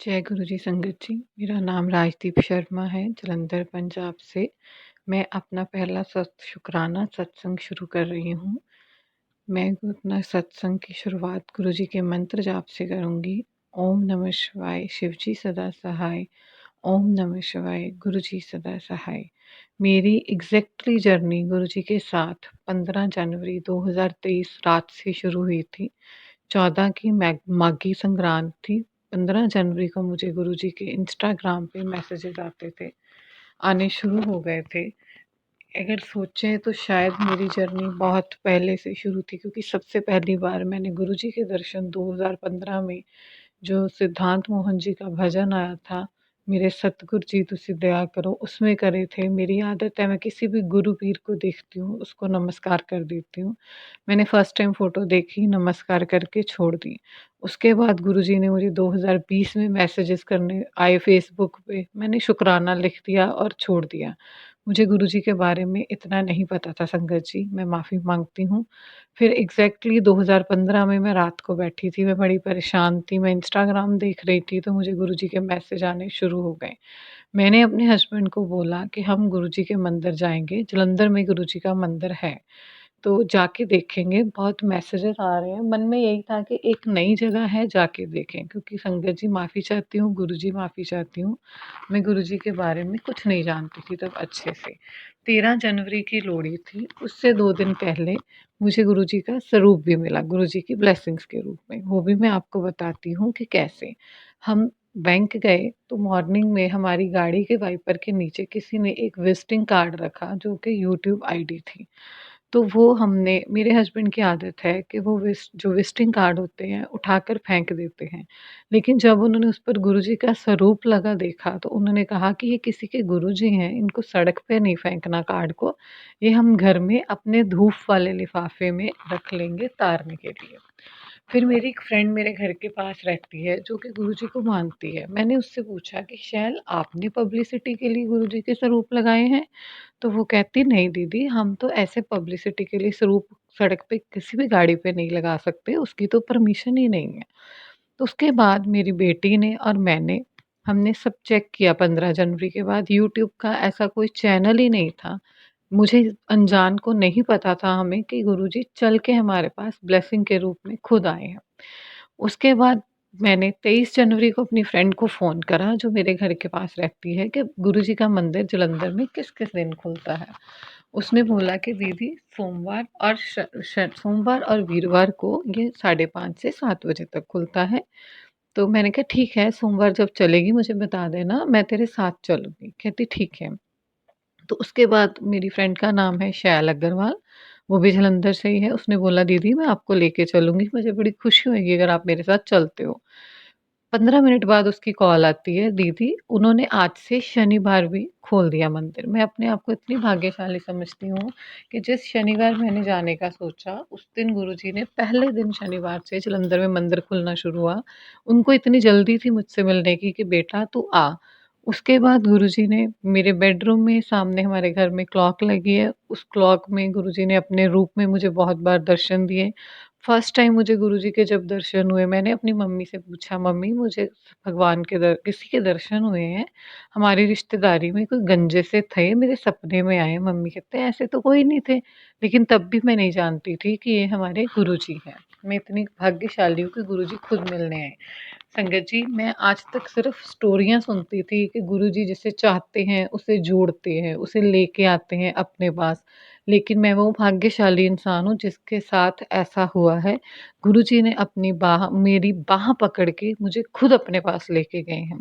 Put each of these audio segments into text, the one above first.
जय गुरु जी संगत जी। मेरा नाम राजदीप शर्मा है, जलंधर पंजाब से। मैं अपना पहला शुक्राना सत्संग शुरू कर रही हूँ। मैं अपना सत्संग की शुरुआत गुरु जी के मंत्र जाप से करूँगी। ओम नमः शिवाय, शिव जी सदा सहाय। ओम नमः शिवाय, गुरु जी सदा सहाय। मेरी एग्जैक्टली जर्नी गुरु जी के साथ 15 जनवरी 2023 रात से शुरू हुई थी। 14 की माघी संक्रांत थी। 15 जनवरी को मुझे गुरुजी के इंस्टाग्राम पे मैसेजेस आते थे, आने शुरू हो गए थे। अगर सोचें तो शायद मेरी जर्नी बहुत पहले से शुरू थी, क्योंकि सबसे पहली बार मैंने गुरुजी के दर्शन 2015 में जो सिद्धांत मोहन जी का भजन आया था, मेरे सतगुरु जी तुसी दया करो, उसमें करे थे। मेरी आदत है, मैं किसी भी गुरु पीर को देखती हूँ, उसको नमस्कार कर देती हूँ। मैंने फर्स्ट टाइम फ़ोटो देखी, नमस्कार करके छोड़ दी। उसके बाद गुरुजी ने मुझे 2020 में मैसेजेस करने आए फ़ेसबुक पे, मैंने शुकराना लिख दिया और छोड़ दिया। मुझे गुरुजी के बारे में इतना नहीं पता था संगत जी, मैं माफ़ी माँगती हूँ। फिर एग्ज़ैक्टली 2015 में मैं रात को बैठी थी, मैं बड़ी परेशान थी, मैं इंस्टाग्राम देख रही थी, तो मुझे गुरुजी के मैसेज आने शुरू हो गए। मैंने अपने हस्बैंड को बोला कि हम गुरुजी के मंदिर जाएँगे, जलंधर में गुरुजी का मंदिर है। तो जाके देखेंगे, बहुत मैसेजेस आ रहे हैं। मन में यही था कि एक नई जगह है, जाके देखें, क्योंकि संगत जी माफ़ी चाहती हूँ, गुरुजी माफ़ी चाहती हूँ। मैं गुरुजी के बारे में कुछ नहीं जानती थी तब अच्छे से। 13 जनवरी की लोहड़ी थी, उससे 2 दिन पहले मुझे गुरुजी का स्वरूप भी मिला, गुरुजी की ब्लेसिंग्स के रूप में। वो भी मैं आपको बताती हूँ कि कैसे। हम बैंक गए तो मॉर्निंग में हमारी गाड़ी के वाइपर के नीचे किसी ने एक विज़िटिंग कार्ड रखा, जो कि यूट्यूब आईडी थी। तो वो हमने, मेरे हस्बैंड की आदत है कि वो जो विज़िटिंग कार्ड होते हैं उठाकर फेंक देते हैं। लेकिन जब उन्होंने उस पर गुरुजी का स्वरूप लगा देखा, तो उन्होंने कहा कि ये किसी के गुरुजी हैं, इनको सड़क पे नहीं फेंकना कार्ड को, ये हम घर में अपने धूप वाले लिफ़ाफ़े में रख लेंगे तारने के लिए। फिर मेरी एक फ्रेंड मेरे घर के पास रहती है, जो कि गुरुजी को मानती है। मैंने उससे पूछा कि शैल, आपने पब्लिसिटी के लिए गुरुजी के स्वरूप लगाए हैं? तो वो कहती, नहीं दीदी, हम तो ऐसे पब्लिसिटी के लिए स्वरूप सड़क पे किसी भी गाड़ी पे नहीं लगा सकते, उसकी तो परमिशन ही नहीं है। तो उसके बाद मेरी बेटी ने और मैंने, हमने सब चेक किया। 15 जनवरी के बाद यूट्यूब का ऐसा कोई चैनल ही नहीं था। मुझे अनजान को नहीं पता था हमें कि गुरुजी चल के हमारे पास ब्लेसिंग के रूप में खुद आए हैं। उसके बाद मैंने 23 जनवरी को अपनी फ्रेंड को फ़ोन करा, जो मेरे घर के पास रहती है, कि गुरुजी का मंदिर जलंधर में किस-किस दिन खुलता है। उसने बोला कि दीदी, सोमवार और वीरवार को ये 5:30 से 7 बजे तक खुलता है। तो मैंने कहा ठीक है, सोमवार जब चलेगी मुझे बता देना, मैं तेरे साथ चलूँगी। कहती ठीक है। तो उसके बाद मेरी फ्रेंड का नाम है शैल अग्रवाल, वो भी जलंधर से ही है। उसने बोला दीदी मैं आपको लेके चलूँगी, मुझे बड़ी खुशी होएगी अगर आप मेरे साथ चलते हो। 15 मिनट बाद उसकी कॉल आती है, दीदी उन्होंने आज से शनिवार भी खोल दिया मंदिर। मैं अपने आप को इतनी भाग्यशाली समझती हूँ कि जिस शनिवार मैंने जाने का सोचा, उस दिन गुरुजी ने पहले दिन शनिवार से जलंधर में मंदिर खुलना शुरू हुआ। उनको इतनी जल्दी थी मुझसे मिलने की कि बेटा तू आ। उसके बाद गुरुजी ने मेरे बेडरूम में, सामने हमारे घर में क्लॉक लगी है, उस क्लॉक में गुरुजी ने अपने रूप में मुझे बहुत बार दर्शन दिए। फर्स्ट टाइम मुझे गुरुजी के जब दर्शन हुए, मैंने अपनी मम्मी से पूछा, मम्मी मुझे भगवान के किसी के दर्शन हुए हैं, हमारी रिश्तेदारी में कोई गंजे से थे, मेरे सपने में आए। मम्मी कहते हैं ऐसे तो कोई नहीं थे, लेकिन तब भी मैं नहीं जानती थी कि ये हमारे गुरुजी हैं। मैं इतनी भाग्यशाली हूँ कि गुरुजी खुद मिलने आए। संगत जी, मैं आज तक सिर्फ़ स्टोरियाँ सुनती थी कि गुरुजी जिसे चाहते हैं, उसे जोड़ते हैं, उसे लेके आते हैं अपने पास। लेकिन मैं वो भाग्यशाली इंसान हूँ जिसके साथ ऐसा हुआ है। गुरुजी ने अपनी मेरी बाँह पकड़ के मुझे खुद अपने पास लेके गए हैं।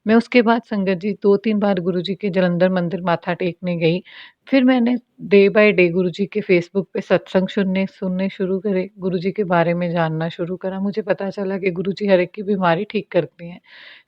मैं उसके बाद संगत जी 2-3 बार गुरुजी के जलंधर मंदिर माथा टेकने गई। फिर मैंने डे बाय डे गुरुजी के फ़ेसबुक पे सत्संग सुनने सुनने शुरू करे, गुरुजी के बारे में जानना शुरू करा। मुझे पता चला कि गुरुजी हर एक की बीमारी ठीक करते हैं।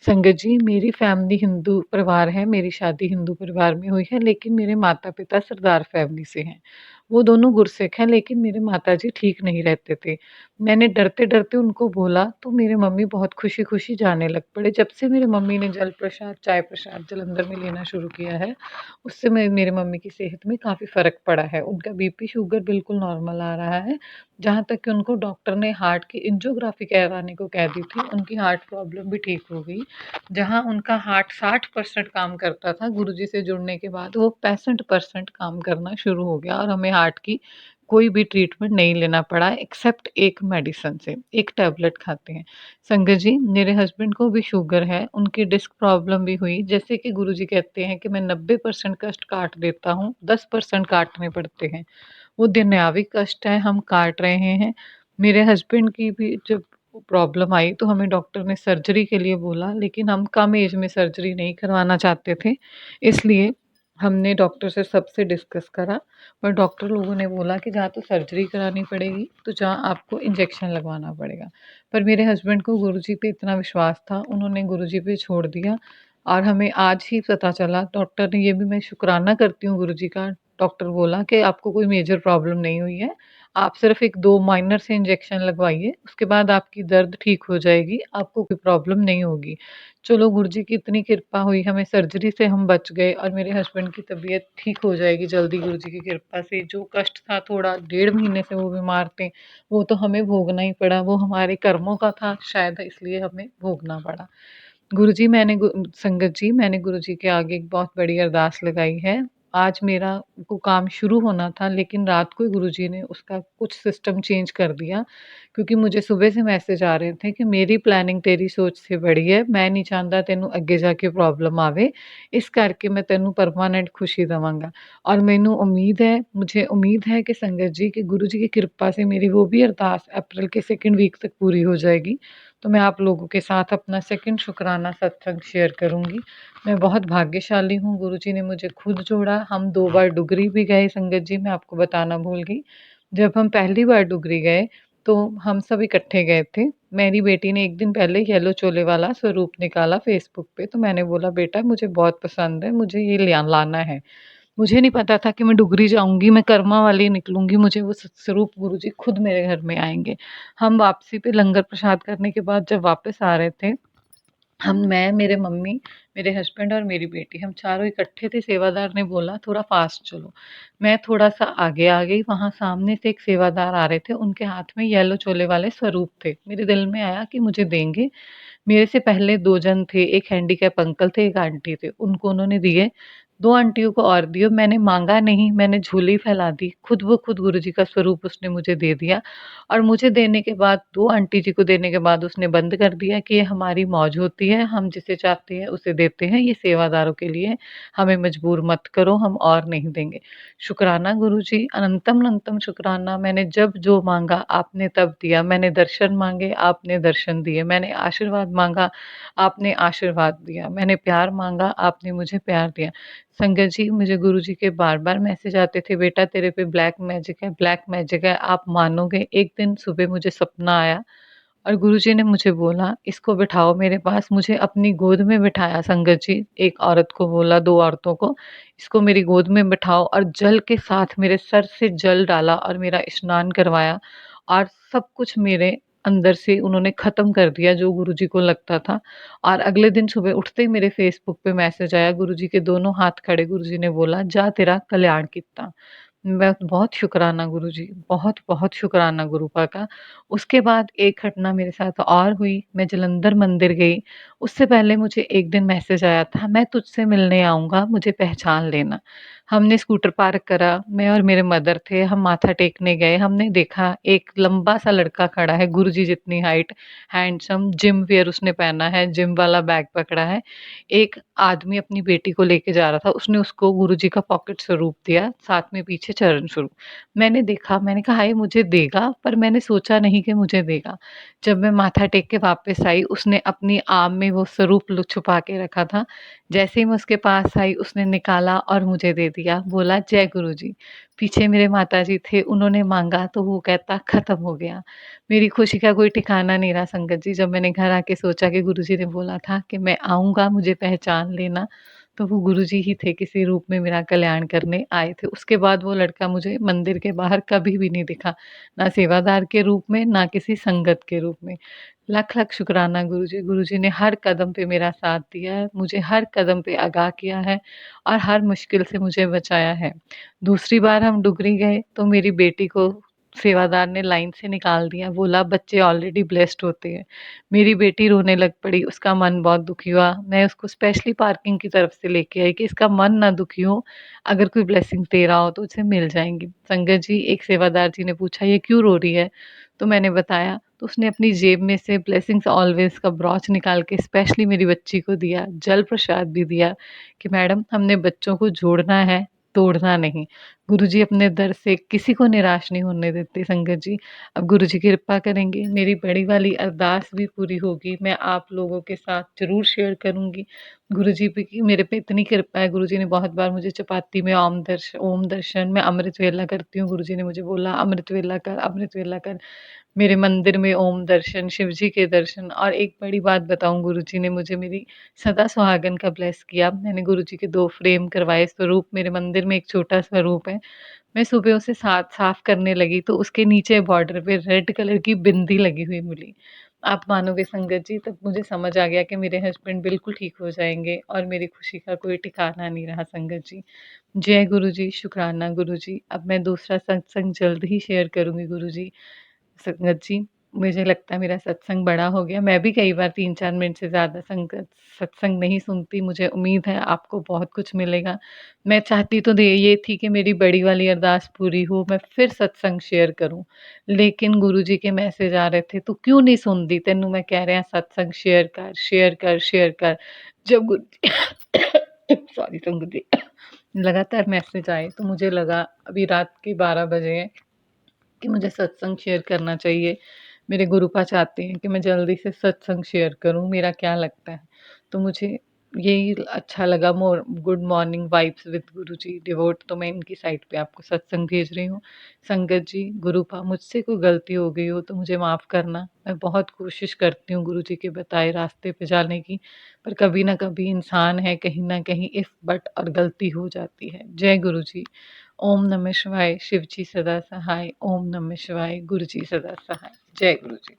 संगत जी, मेरी फैमिली हिंदू परिवार है, मेरी शादी हिंदू परिवार में हुई है, लेकिन मेरे माता-पिता सरदार फैमिली से हैं। वो दोनों गुरसिक हैं, लेकिन मेरे माताजी ठीक नहीं रहते थे। मैंने डरते-डरते उनको बोला, तो मेरे मम्मी बहुत खुशी-खुशी जाने लग पड़े। जब से मेरी मम्मी ने जल प्रसाद, चाय प्रसाद जलंधर में लेना शुरू किया है, उससे मेरी मम्मी की सेहत में काफ़ी फ़र्क पड़ा है। उनका बीपी, शुगर बिल्कुल नॉर्मल आ रहा है। जहाँ तक कि उनको डॉक्टर ने हार्ट की एंजियोग्राफी करवाने को कह दी थी, उनकी हार्ट प्रॉब्लम भी ठीक हो गई। जहाँ उनका हार्ट 60% काम करता था, गुरुजी से जुड़ने के बाद वो 65% काम करना शुरू हो गया और हमें हार्ट की कोई भी ट्रीटमेंट नहीं लेना पड़ा एक्सेप्ट एक मेडिसिन से, एक टैबलेट खाते हैं। संगत जी, मेरे हस्बैंड को भी शुगर है, उनकी डिस्क प्रॉब्लम भी हुई। जैसे कि गुरुजी कहते हैं कि मैं 90% कष्ट काट देता हूँ, 10% काटने पड़ते हैं। वो दुनियावी कष्ट है, हम काट रहे हैं। मेरे हस्बैंड की भी जब प्रॉब्लम आई तो हमें डॉक्टर ने सर्जरी के लिए बोला, लेकिन हम कम एज में सर्जरी नहीं करवाना चाहते थे। इसलिए हमने डॉक्टर से सबसे डिस्कस करा, पर डॉक्टर लोगों ने बोला कि या तो सर्जरी करानी पड़ेगी, तो जहाँ आपको इंजेक्शन लगवाना पड़ेगा। पर मेरे हस्बैंड को गुरुजी पे इतना विश्वास था, उन्होंने गुरुजी पे छोड़ दिया और हमें आज ही पता चला। डॉक्टर ने, ये भी मैं शुक्राना करती हूँ गुरुजी का, डॉक्टर बोला कि आपको कोई मेजर प्रॉब्लम नहीं हुई है, आप सिर्फ 1-2 माइनर से इंजेक्शन लगवाइए, उसके बाद आपकी दर्द ठीक हो जाएगी, आपको कोई प्रॉब्लम नहीं होगी। चलो गुरुजी की इतनी कृपा हुई, हमें सर्जरी से हम बच गए और मेरे हस्बैंड की तबीयत ठीक हो जाएगी जल्दी गुरुजी की कृपा से। जो कष्ट था, थोड़ा 1.5 महीने से वो बीमार थे, वो तो हमें भोगना ही पड़ा, वो हमारे कर्मों का था शायद, इसलिए हमें भोगना पड़ा। गुरुजी, संगत जी, मैंने गुरुजी के आगे एक बहुत बड़ी अरदास लगाई है। आज मेरा को काम शुरू होना था, लेकिन रात को ही गुरुजी ने उसका कुछ सिस्टम चेंज कर दिया, क्योंकि मुझे सुबह से मैसेज आ रहे थे कि मेरी प्लानिंग तेरी सोच से बड़ी है, मैं नहीं चाहता तेनू अगे जाके प्रॉब्लम आवे, इस करके मैं तेनू परमानेंट खुशी देवांगा। और मैनू मुझे उम्मीद है कि संगत जी, कि गुरुजी की कृपा से मेरी वो भी अरदास अप्रैल के 2nd वीक तक पूरी हो जाएगी। तो मैं आप लोगों के साथ अपना 2nd शुक्राना सत्संग शेयर करूँगी। मैं बहुत भाग्यशाली हूँ, गुरुजी ने मुझे खुद जोड़ा। हम 2 बार डुगरी भी गए संगत जी, मैं आपको बताना भूल गई। जब हम पहली बार डुगरी गए, तो हम सब इकट्ठे गए थे। मेरी बेटी ने 1 दिन पहले येलो चोले वाला स्वरूप निकाला फ़ेसबुक पे, तो मैंने बोला, बेटा मुझे बहुत पसंद है, मुझे ये लाना है। मुझे नहीं पता था कि मैं डुगरी जाऊँगी, मैं कर्मा वाली निकलूँगी, मुझे वो स्वरूप गुरुजी खुद मेरे घर में आएँगे। हम वापसी पे लंगर प्रसाद करने के बाद जब वापस आ रहे थे, मैं, मेरे मम्मी, मेरे हस्बैंड और मेरी बेटी, हम चारों इकट्ठे थे। सेवादार ने बोला थोड़ा फ़ास्ट चलो। मैं थोड़ा-सा आगे आ गई, वहाँ सामने से एक सेवादार आ रहे थे, उनके हाथ में येलो चोले वाले स्वरूप थे। मेरे दिल में आया कि मुझे देंगे। मेरे से पहले 2 जन थे, एक हैंडीकैप अंकल थे, एक आंटी थे, उनको उन्होंने दिए। 2 आंटियों को और दिए, मैंने माँगा नहीं, मैंने झोली फैला दी। खुद ब खुद गुरुजी का स्वरूप उसने मुझे दे दिया और मुझे देने के बाद, 2 आंटी जी को देने के बाद उसने बंद कर दिया कि ये हमारी मौज होती है, हम जिसे चाहते हैं उसे देते हैं, ये सेवादारों के लिए है, हमें मजबूर मत करो, हम और नहीं देंगे। शुक्राना गुरुजी, अनंतम-अनंतम शुक्राना। मैंने जब जो माँगा आपने तब दिया, मैंने दर्शन माँगे, आपने दर्शन दिए, मैंने आशीर्वाद माँगा, आपने आशीर्वाद दिया, मैंने प्यार माँगा, आपने मुझे प्यार दिया। संगत जी, मुझे गुरुजी के बार-बार मैसेज आते थे, बेटा तेरे पे ब्लैक मैजिक है, ब्लैक मैजिक है, आप मानोगे। एक दिन सुबह मुझे सपना आया और गुरुजी ने मुझे बोला, इसको बिठाओ मेरे पास। मुझे अपनी गोद में बिठाया संगत जी, एक औरत को बोला, 2 औरतों को, इसको मेरी गोद में बिठाओ, और जल के साथ मेरे सर से जल डाला और मेरा स्नान करवाया और सब कुछ मेरे अंदर से उन्होंने ख़त्म कर दिया जो गुरुजी को लगता था। और अगले दिन सुबह उठते ही मेरे फ़ेसबुक पे मैसेज आया, गुरुजी के दोनों हाथ खड़े, गुरुजी ने बोला, जा तेरा कल्याण कित्ता। मैं बहुत शुक्राना गुरुजी, बहुत-बहुत शुक्राना गुरुपा का। उसके बाद एक घटना मेरे साथ और हुई, मैं जालंधर मंदिर गई। उससे पहले मुझे एक दिन मैसेज आया था, मैं तुझसे मिलने आऊँगा, मुझे पहचान लेना। हमने स्कूटर पार्क करा, मैं और मेरे मदर थे, हम माथा टेकने गए, हमने देखा एक लंबा-सा लड़का खड़ा है, गुरुजी जितनी हाइट, हैंडसम, जिम वियर उसने पहना है, जिम वाला बैग पकड़ा है। एक आदमी अपनी बेटी को लेके जा रहा था, उसने उसको गुरुजी का पॉकेट स्वरूप दिया, साथ में पीछे चरण स्वरूप। मैंने देखा, मैंने कहा ये मुझे देगा, पर मैंने सोचा नहीं कि मुझे देगा। जब मैं माथा टेक के वापस आई, उसने अपनी आम में वो स्वरूप छुपा के रखा था। जैसे ही मैं उसके पास आई, उसने निकाला और मुझे दे दिया, बोला जय गुरुजी। पीछे मेरे माताजी थे, उन्होंने माँगा तो वो कहता खत्म हो गया। मेरी खुशी का कोई ठिकाना नहीं रहा संगत जी। जब मैंने घर आके सोचा कि गुरुजी ने बोला था कि मैं आऊँगा, मुझे पहचान लेना, तो वो गुरुजी ही थे किसी रूप में मेरा कल्याण करने आए थे। उसके बाद वो लड़का मुझे मंदिर के बाहर कभी भी नहीं दिखा, ना सेवादार के रूप में, ना किसी संगत के रूप में। लख-लख शुक्राना गुरुजी, गुरुजी ने हर कदम पे मेरा साथ दिया है, मुझे हर कदम पे आगाह किया है और हर मुश्किल से मुझे बचाया है। दूसरी बार हम डुगरी गए तो मेरी बेटी को सेवादार ने लाइन से निकाल दिया, बोला बच्चे ऑलरेडी ब्लेस्ड होते हैं। मेरी बेटी रोने लग पड़ी, उसका मन बहुत दुखी हुआ। मैं उसको स्पेशली पार्किंग की तरफ से लेके आई कि इसका मन ना दुखी हो, अगर कोई ब्लेसिंग्स दे रहा हो तो उसे मिल जाएँगी। संगत जी, एक सेवादार जी ने पूछा ये क्यों रो रही है? तो मैंने बताया, तो उसने अपनी जेब में से ब्लेसिंग्स ऑलवेज़ का ब्रॉच निकाल के स्पेशली मेरी बच्ची को दिया, जल प्रसाद भी दिया कि मैडम हमने बच्चों को जोड़ना है, तोड़ना नहीं। गुरुजी अपने दर से किसी को निराश नहीं होने देते संगत जी। अब गुरुजी कृपा करेंगे, मेरी बड़ी वाली अरदास भी पूरी होगी, मैं आप लोगों के साथ ज़रूर शेयर करूँगी। गुरुजी पे की मेरे पे इतनी कृपा है, गुरुजी ने बहुत बार मुझे चपाती में ओम दर्शन, मैं अमृत वेला करती हूँ, गुरुजी ने मुझे बोला अमृत वेला कर, अमृत वेला कर। मेरे मंदिर में ओम दर्शन, शिव जी के दर्शन और एक बड़ी बात बताऊँ गुरुजी ने मुझे मेरी सदा सुहागन का ब्लेस किया। मैंने गुरुजी के 2 फ्रेम करवाए स्वरूप, मेरे मंदिर में एक छोटा स्वरूप है। मैं सुबह उसे साफ करने लगी तो उसके नीचे बॉर्डर पे रेड कलर की बिंदी लगी हुई मिली। आप मानोगे संगत जी, तब मुझे समझ आ गया कि मेरे हस्बैंड बिल्कुल ठीक हो जाएँगे और मेरी खुशी का कोई ठिकाना नहीं रहा संगत जी। जय गुरुजी, शुक्राना गुरुजी। अब मैं दूसरा सत्संग जल्द ही शेयर करूँगी गुरुजी। संगत जी, मुझे लगता है मेरा सत्संग बड़ा हो गया। मैं भी कई बार 3-4 मिनट से ज़्यादा सत्संग नहीं सुनती। मुझे उम्मीद है आपको बहुत कुछ मिलेगा। मैं चाहती तो ये थी कि मेरी बड़ी वाली अरदास पूरी हो, मैं फिर सत्संग शेयर करूँ। लेकिन गुरुजी के मैसेज आ रहे थे, "तू क्यों नहीं सुनदी? तैनू मैं कह रहा सत्संग शेयर कर, शेयर कर, शेयर कर।" जब गुरु सॉरी संगत जी, लगातार मैसेज आए तो मुझे लगा अभी रात के 12 बजे हैं कि मुझे सत्संग शेयर करना चाहिए। मेरे गुरुपा चाहते हैं कि मैं जल्दी से सत्संग शेयर करूँ, मेरा क्या लगता है? तो मुझे यही अच्छा लगा good morning vibes with Guruji devote तो मैं इनकी साइट पे आपको सत्संग भेज रही हूँ। संगत जी, गुरुपा मुझसे कोई गलती हो गई हो तो मुझे माफ़ करना। मैं बहुत कोशिश करती हूँ गुरुजी के बताए रास्ते पे जाने की, पर कभी न कभी इंसान है कहीं न कहीं इफ़ बट और गलती हो जाती है। जय गुरुजी। ओम नमः शिवाय, शिव जी सदा सहाय, ओम नमः शिवाय, गुरु जी सदा सहाय। जय गुरु जी।